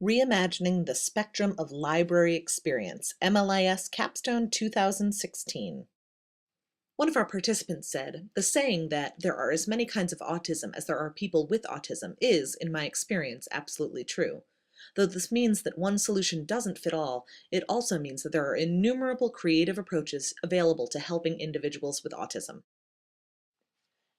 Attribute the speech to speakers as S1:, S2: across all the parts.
S1: Reimagining the Spectrum of Library Experience, MLIS Capstone 2016. One of our participants said, "The saying that there are as many kinds of autism as there are people with autism is, in my experience, absolutely true. Though this means that one solution doesn't fit all, it also means that there are innumerable creative approaches available to helping individuals with autism."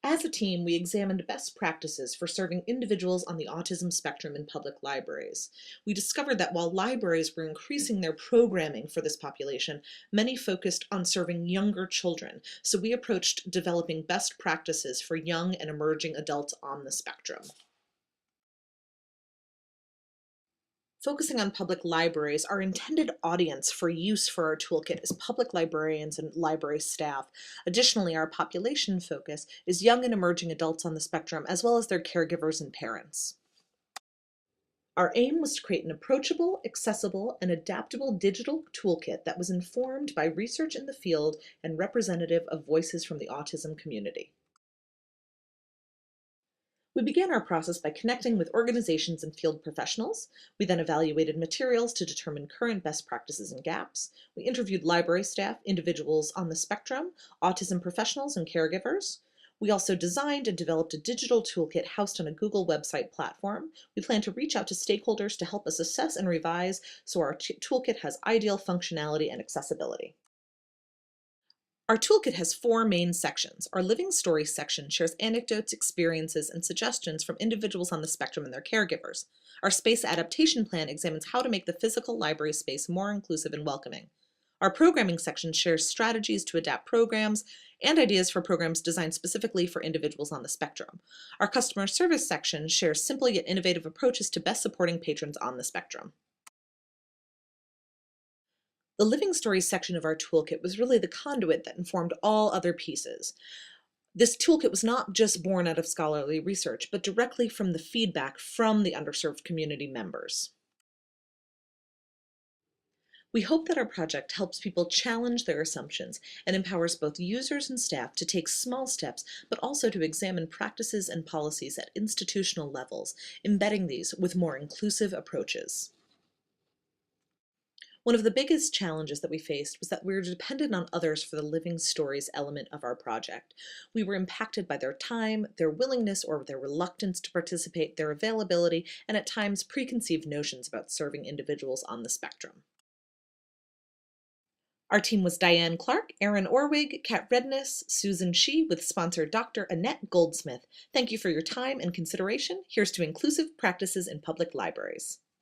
S1: As a team, we examined best practices for serving individuals on the autism spectrum in public libraries. We discovered that while libraries were increasing their programming for this population, many focused on serving younger children, so we approached developing best practices for young and emerging adults on the spectrum. Focusing on public libraries, our intended audience for use for our toolkit is public librarians and library staff. Additionally, our population focus is young and emerging adults on the spectrum, as well as their caregivers and parents. Our aim was to create an approachable, accessible, and adaptable digital toolkit that was informed by research in the field and representative of voices from the autism community. We began our process by connecting with organizations and field professionals. We then evaluated materials to determine current best practices and gaps. We interviewed library staff, individuals on the spectrum, autism professionals, and caregivers. We also designed and developed a digital toolkit housed on a Google website platform. We plan to reach out to stakeholders to help us assess and revise so our toolkit has ideal functionality and accessibility. Our toolkit has four main sections. Our Living Stories section shares anecdotes, experiences, and suggestions from individuals on the spectrum and their caregivers. Our Space Adaptation Plan examines how to make the physical library space more inclusive and welcoming. Our Programming section shares strategies to adapt programs and ideas for programs designed specifically for individuals on the spectrum. Our Customer Service section shares simple yet innovative approaches to best supporting patrons on the spectrum. The Living Stories section of our toolkit was really the conduit that informed all other pieces. This toolkit was not just born out of scholarly research, but directly from the feedback from the underserved community members. We hope that our project helps people challenge their assumptions and empowers both users and staff to take small steps, but also to examine practices and policies at institutional levels, embedding these with more inclusive approaches. One of the biggest challenges that we faced was that we were dependent on others for the living stories element of our project. We were impacted by their time, their willingness or their reluctance to participate, their availability, and at times preconceived notions about serving individuals on the spectrum. Our team was Diane Clark, Erin Orwig, Kat Redness, Susan Shee, with sponsor Dr. Annette Goldsmith. Thank you for your time and consideration. Here's to inclusive practices in public libraries.